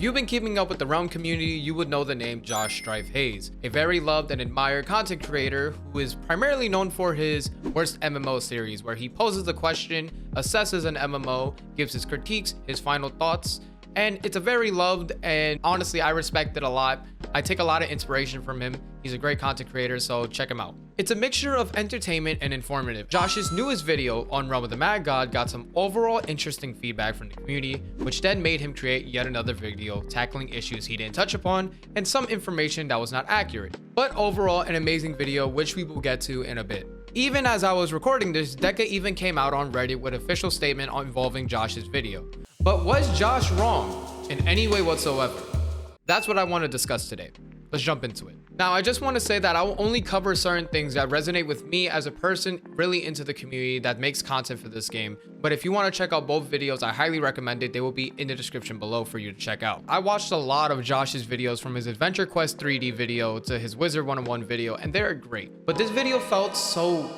you've been keeping up with the Realm community, you would know the name Josh Strife Hayes, a very loved and admired content creator who is primarily known for his Worst MMO series, where he poses a question, assesses an MMO, gives his critiques, his final thoughts, and it's a very loved, and honestly I respect it a lot. I take a lot of inspiration from him. He's a great content creator, so check him out. It's a mixture of entertainment and informative. Josh's newest video on Realm of the Mad God got some overall interesting feedback from the community, which then made him create yet another video tackling issues he didn't touch upon and some information that was not accurate. But overall, an amazing video, which we will get to in a bit. Even as I was recording this, Deca even came out on Reddit with an official statement involving Josh's video. But was Josh wrong in any way whatsoever? That's what I want to discuss today. Let's jump into it. Now, I just want to say that I will only cover certain things that resonate with me as a person really into the community that makes content for this game. But if you want to check out both videos, I highly recommend it. They will be in the description below for you to check out. I watched a lot of Josh's videos, from his Adventure Quest 3D video to his Wizard 101 video, and they're great. But this video felt so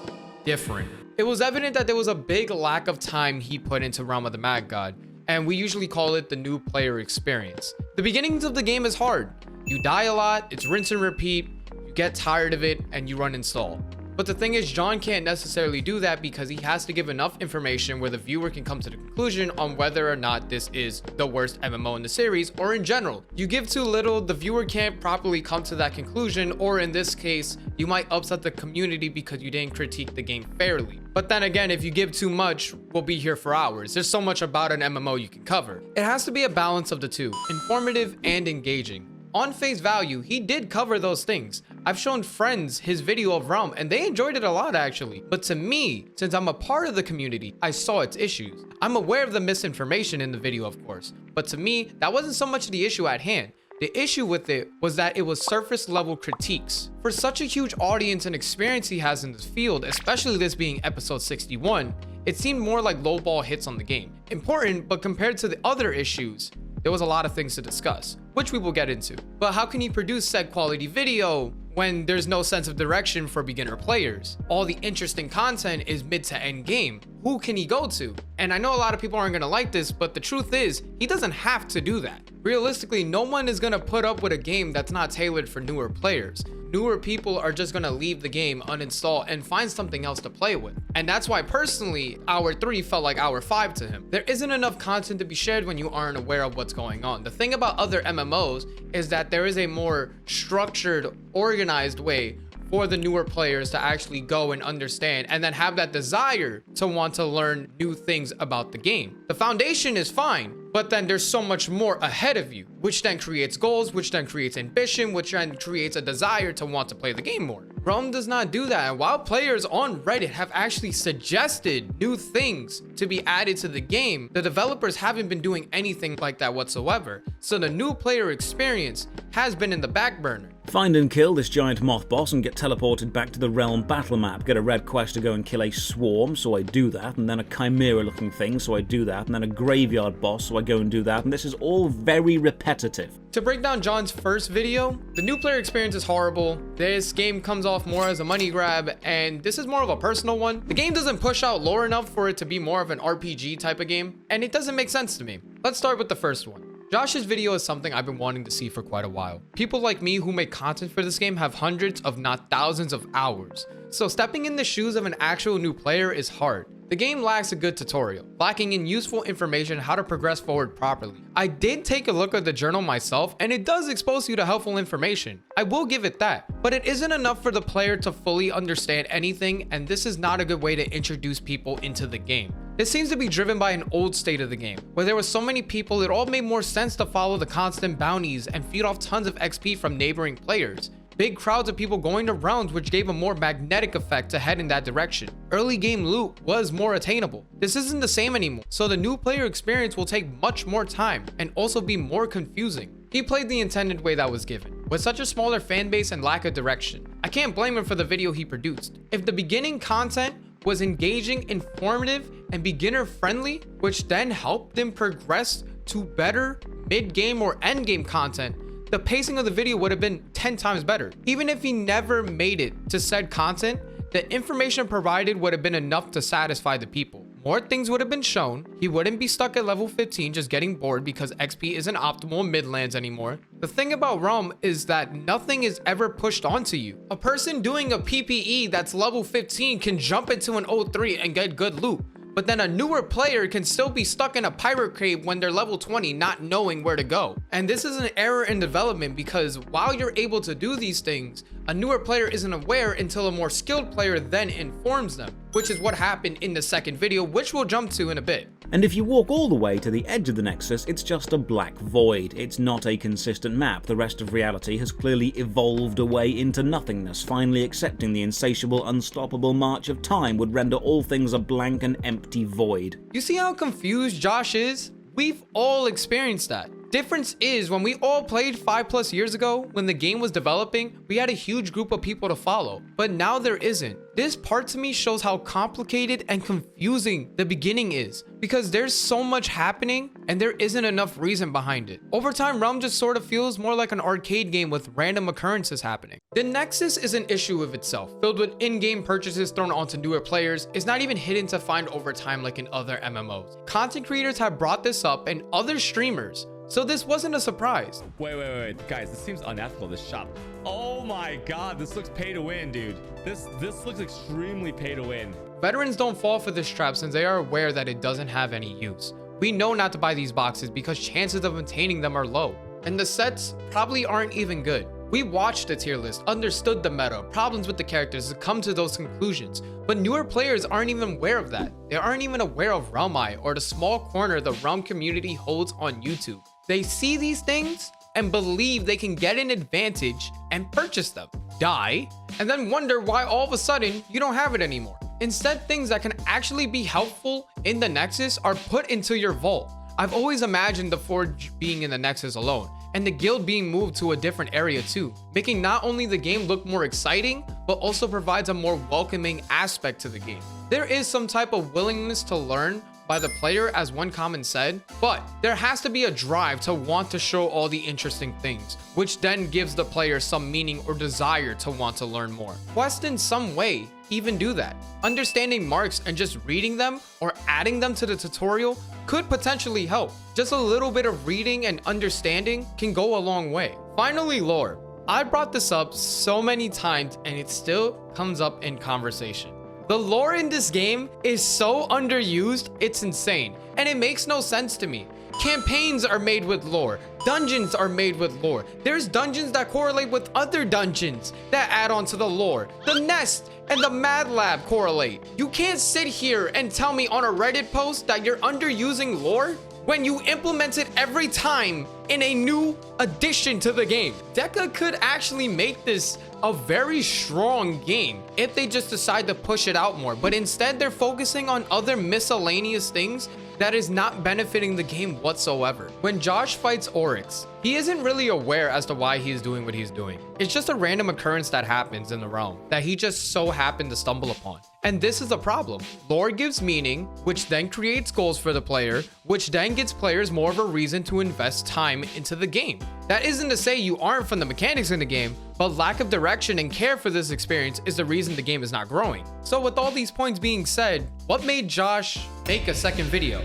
different. It was evident that there was a big lack of time he put into Realm of the Mad God, and we usually call it the new player experience. The beginnings of the game is hard. You die a lot, it's rinse and repeat, you get tired of it, and you run install. But the thing is, John can't necessarily do that because he has to give enough information where the viewer can come to the conclusion on whether or not this is the worst MMO in the series or in general. You give too little, the viewer can't properly come to that conclusion, or in this case, you might upset the community because you didn't critique the game fairly. But then again, if you give too much, we'll be here for hours. There's so much about an MMO you can cover. It has to be a balance of the two, informative and engaging. On face value, he did cover those things. I've shown friends his video of Realm and they enjoyed it a lot actually. But to me, since I'm a part of the community, I saw its issues. I'm aware of the misinformation in the video, of course, but to me, that wasn't so much the issue at hand. The issue with it was that it was surface level critiques. For such a huge audience and experience he has in this field, especially this being episode 61, it seemed more like lowball hits on the game. Important, but compared to the other issues, there was a lot of things to discuss, which we will get into. But how can he produce said quality video when there's no sense of direction for beginner players? All the interesting content is mid to end game. Who can he go to? And I know a lot of people aren't gonna like this, but the truth is, he doesn't have to do that. Realistically, no one is gonna put up with a game that's not tailored for newer players. Newer people are just gonna leave the game, uninstall, and find something else to play with. And that's why personally, Hour 3 felt like Hour 5 to him. There isn't enough content to be shared when you aren't aware of what's going on. The thing about other MMOs is that there is a more structured, organized way for the newer players to actually go and understand and then have that desire to want to learn new things about the game. The foundation is fine, but then there's so much more ahead of you, which then creates goals, which then creates ambition, which then creates a desire to want to play the game more. Realm does not do that, and while players on Reddit have actually suggested new things to be added to the game, the developers haven't been doing anything like that whatsoever. So the new player experience has been in the back burner. Find and kill this giant moth boss and get teleported back to the Realm battle map. Get a red quest to go and kill a swarm, so I do that, and then a chimera looking thing, so I do that, and then a graveyard boss, so I go and do that, and this is all very repetitive. To break down John's first video, the new player experience is horrible. This game comes off more as a money grab, and this is more of a personal one. The game doesn't push out lore enough for it to be more of an RPG type of game, and it doesn't make sense to me. Let's start with the first one. Josh's video is something I've been wanting to see for quite a while. People like me who make content for this game have hundreds of not thousands of hours. So stepping in the shoes of an actual new player is hard. The game lacks a good tutorial, lacking in useful information how to progress forward properly. I did take a look at the journal myself and it does expose you to helpful information. I will give it that, but it isn't enough for the player to fully understand anything, and this is not a good way to introduce people into the game. This seems to be driven by an old state of the game, where there were so many people it all made more sense to follow the constant bounties and feed off tons of XP from neighboring players. Big crowds of people going to rounds, which gave a more magnetic effect to head in that direction. Early game loot was more attainable. This isn't the same anymore, so the new player experience will take much more time and also be more confusing. He played the intended way that was given. With such a smaller fan base and lack of direction, I can't blame him for the video he produced. If the beginning content was engaging, informative, and beginner friendly, which then helped them progress to better mid-game or end-game content, the pacing of the video would have been 10 times better. Even if he never made it to said content, the information provided would have been enough to satisfy the people. more things would have been shown. He wouldn't be stuck at level 15 just getting bored because XP isn't optimal in midlands anymore. The thing about Realm is that nothing is ever pushed onto you. A person doing a PPE that's level 15 can jump into an 03 and get good loot. But then a newer player can still be stuck in a pirate cave when they're level 20 not knowing where to go. And this is an error in development because while you're able to do these things, a newer player isn't aware until a more skilled player then informs them, which is what happened in the second video, which we'll jump to in a bit. And if you walk all the way to the edge of the Nexus, it's just a black void. It's not a consistent map. The rest of reality has clearly evolved away into nothingness. Finally accepting the insatiable, unstoppable march of time would render all things a blank and empty void. You see how confused Josh is? We've all experienced that. Difference is, when we all played 5+ years ago, when the game was developing, we had a huge group of people to follow, but now there isn't. This part to me shows how complicated and confusing the beginning is, because there's so much happening and there isn't enough reason behind it. Over time, Realm just sort of feels more like an arcade game with random occurrences happening. The Nexus is an issue of itself, filled with in-game purchases thrown onto newer players. It's not even hidden to find over time like in other MMOs. Content creators have brought this up and other streamers, so this wasn't a surprise. Wait, guys, this seems unethical, this shop. Oh my god, this looks pay to win, dude. This looks extremely pay to win. Veterans don't fall for this trap since they are aware that it doesn't have any use. We know not to buy these boxes because chances of obtaining them are low, and the sets probably aren't even good. We watched the tier list, understood the meta, problems with the characters to come to those conclusions, but newer players aren't even aware of that. They aren't even aware of Realm Eye or the small corner the Realm community holds on YouTube. They see these things and believe they can get an advantage and purchase them, die, and then wonder why all of a sudden you don't have it anymore. Instead, things that can actually be helpful in the Nexus are put into your vault. I've always imagined the Forge being in the Nexus alone, and the guild being moved to a different area too, making not only the game look more exciting, but also provides a more welcoming aspect to the game. There is some type of willingness to learn by the player, as one comment said, but there has to be a drive to want to show all the interesting things, which then gives the player some meaning or desire to want to learn more. Quests in some way even do that. Understanding marks and just reading them or adding them to the tutorial could potentially help. Just a little bit of reading and understanding can go a long way. Finally, lore. I brought this up so many times and it still comes up in conversation. The lore in this game is so underused, it's insane, and it makes no sense to me. Campaigns are made with lore. Dungeons are made with lore. There's dungeons that correlate with other dungeons that add on to the lore. The Nest and the Mad Lab correlate. You can't sit here and tell me on a Reddit post that you're underusing lore when you implement it every time in a new addition to the game. Deca could actually make this a very strong game if they just decide to push it out more, but instead they're focusing on other miscellaneous things that is not benefiting the game whatsoever. When Josh fights Oryx, he isn't really aware as to why he's doing what he's doing. It's just a random occurrence that happens in the realm that he just so happened to stumble upon. And this is a problem. Lore gives meaning, which then creates goals for the player, which then gets players more of a reason to invest time into the game. That isn't to say you aren't from the mechanics in the game, but lack of direction and care for this experience is the reason the game is not growing. So with all these points being said, what made Josh make a second video?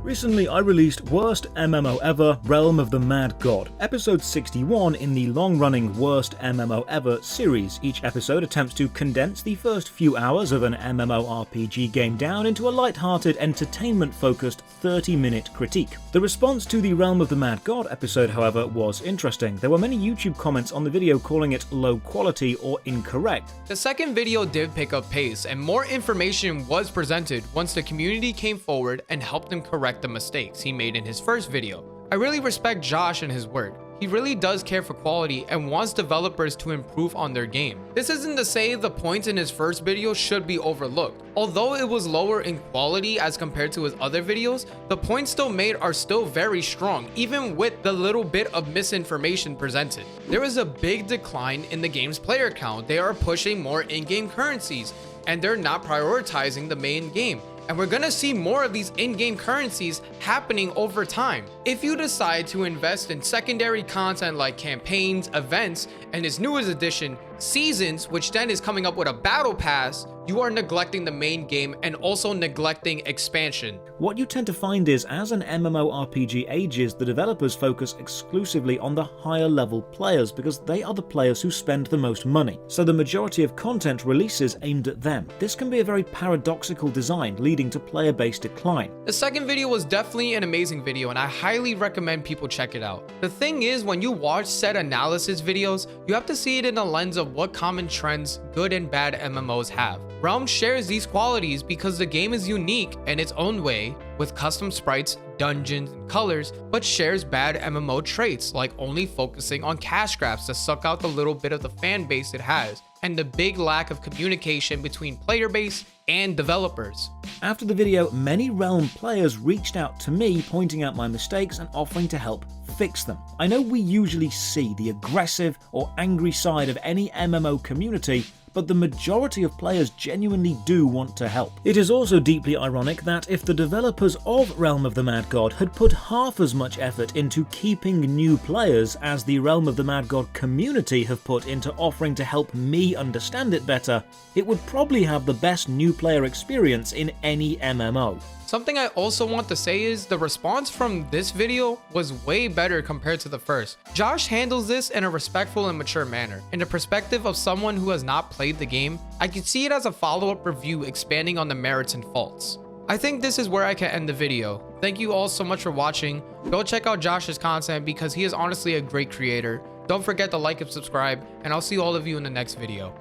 Recently, I released Worst MMO Ever, Realm of the Mad God, episode 61 in the long-running Worst MMO Ever series. Each episode attempts to condense the first few hours of an MMORPG game down into a light-hearted, entertainment-focused 30-minute critique. The response to the Realm of the Mad God episode, however, was interesting. There were many YouTube comments on the video calling it low quality or incorrect. The second video did pick up pace, and more information was presented once the community came forward and helped him correct the mistakes he made in his first video. I really respect Josh and his word. He really does care for quality and wants developers to improve on their game. This isn't to say the points in his first video should be overlooked. Although it was lower in quality as compared to his other videos, the points still made are still very strong, even with the little bit of misinformation presented. There is a big decline in the game's player count. They are pushing more in-game currencies, and they're not prioritizing the main game. And we're gonna see more of these in-game currencies happening over time. If you decide to invest in secondary content like campaigns, events, and his newest edition, Seasons, which then is coming up with a battle pass, you are neglecting the main game and also neglecting expansion. What you tend to find is, as an MMORPG ages, the developers focus exclusively on the higher level players because they are the players who spend the most money. So the majority of content releases aimed at them. This can be a very paradoxical design, leading to player base decline. The second video was definitely an amazing video and I highly recommend people check it out. The thing is, when you watch said analysis videos, you have to see it in the lens of what common trends good and bad MMOs have. Realm shares these qualities because the game is unique in its own way, with custom sprites, dungeons, and colors, but shares bad MMO traits like only focusing on cash grabs to suck out the little bit of the fan base it has, and the big lack of communication between player base and developers. After the video, many Realm players reached out to me pointing out my mistakes and offering to help fix them. I know we usually see the aggressive or angry side of any MMO community, but the majority of players genuinely do want to help. It is also deeply ironic that if the developers of Realm of the Mad God had put half as much effort into keeping new players as the Realm of the Mad God community have put into offering to help me understand it better, it would probably have the best new player experience in any MMO. Something I also want to say is the response from this video was way better compared to the first. Josh handles this in a respectful and mature manner. In the perspective of someone who has not played the game, I can see it as a follow-up review expanding on the merits and faults. I think this is where I can end the video. Thank you all so much for watching. Go check out Josh's content because he is honestly a great creator. Don't forget to like and subscribe, and I'll see all of you in the next video.